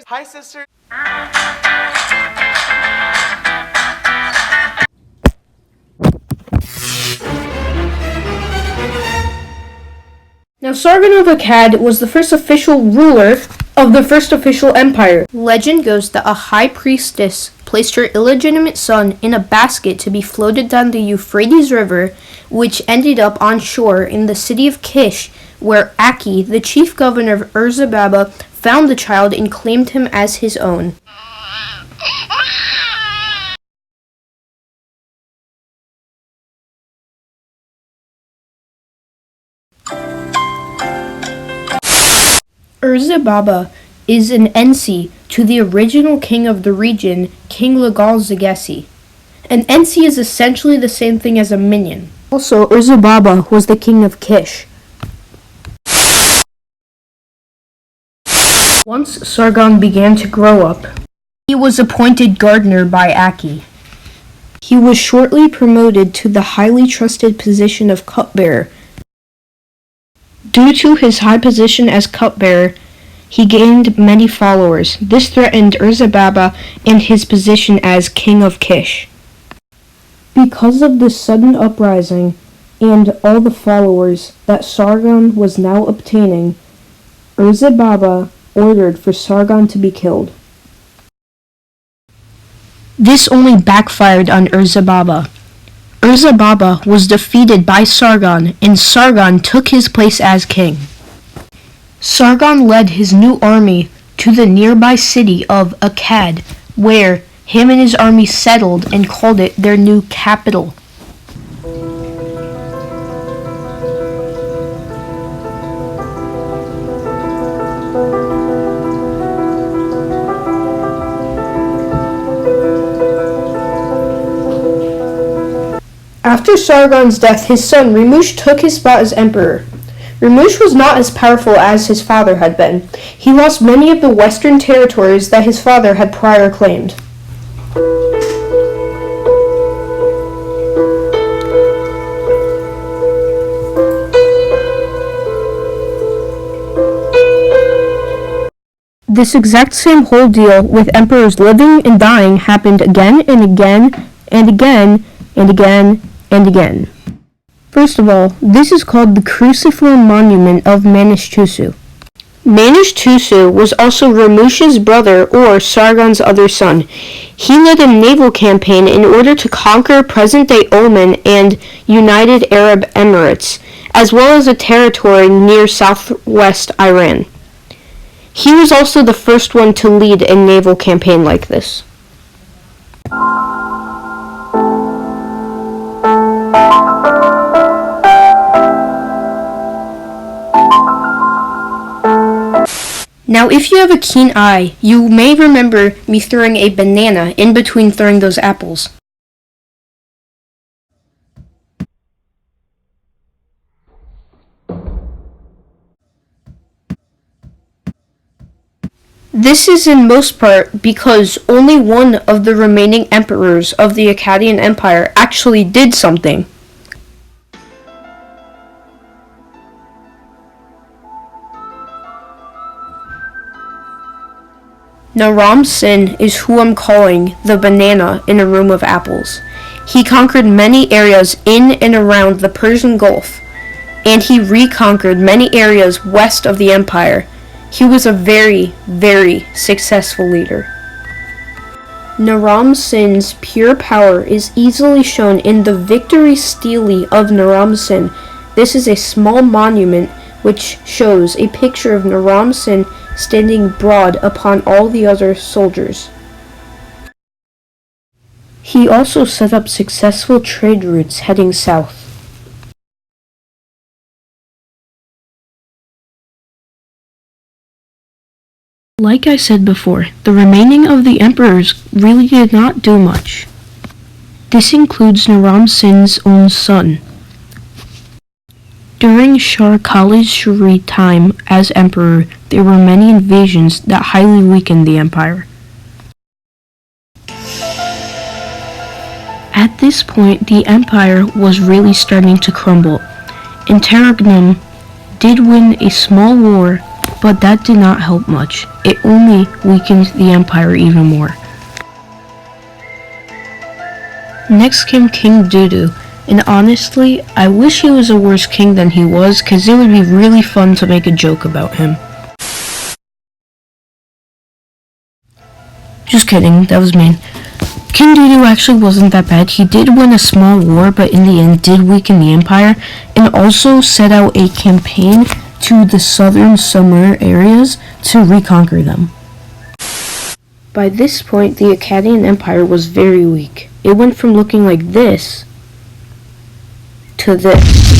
Hi, sister. Now, Sargon of Akkad was the first official ruler of the first official empire. Legend goes that a high priestess placed her illegitimate son in a basket to be floated down the Euphrates River, which ended up on shore in the city of Kish, where Akki, the chief governor of Urzababa, found the child and claimed him as his own. Urzababa is an Ensi to the original king of the region, King Lagal-Zagessi. An Ensi is essentially the same thing as a minion. Also, Urzababa was the king of Kish. Once Sargon began to grow up, he was appointed gardener by Akki. He was shortly promoted to the highly trusted position of cupbearer. Due to his high position as cupbearer, he gained many followers. This threatened Urzababa and his position as king of Kish. Because of this sudden uprising and all the followers that Sargon was now obtaining, Urzababa ordered for Sargon to be killed. This only backfired on Urzababa. Urzababa was defeated by Sargon, and Sargon took his place as king. Sargon led his new army to the nearby city of Akkad, where him and his army settled and called it their new capital. After Sargon's death, his son Rimush took his spot as emperor. Rimush was not as powerful as his father had been. He lost many of the western territories that his father had prior claimed. This exact same whole deal with emperors living and dying happened again and again and again and again and again. First of all, this is called the cruciform monument of Manishtusu. Manishtusu was also Ramush's brother or Sargon's other son. He led a naval campaign in order to conquer present-day Oman and United Arab Emirates, as well as a territory near southwest Iran. He was also the first one to lead a naval campaign like this. Now, if you have a keen eye, you may remember me throwing a banana in between throwing those apples. This is in most part because only one of the remaining emperors of the Akkadian Empire actually did something. Naram-Sin is who I'm calling the banana in a room of apples. He conquered many areas in and around the Persian Gulf, and he reconquered many areas west of the empire. He was a very, very successful leader. Naram-Sin's pure power is easily shown in the victory stele of Naram-Sin. This is a small monument which shows a picture of Naram-Sin standing broad upon all the other soldiers. He also set up successful trade routes heading south. Like I said before, the remaining of the emperors really did not do much. This includes Naram-Sin's own son. During Shah Khalid's Shuri time as emperor, there were many invasions that highly weakened the empire. At this point, the empire was really starting to crumble. Interregnum did win a small war, but that did not help much. It only weakened the empire even more. Next came King Dudu, and honestly, I wish he was a worse king than he was, cause it would be really fun to make a joke about him. Just kidding, that was mean. King Dudu actually wasn't that bad. He did win a small war, but in the end did weaken the empire, and also set out a campaign to the southern Sumer areas to reconquer them. By this point, the Akkadian Empire was very weak. It went from looking like this to this.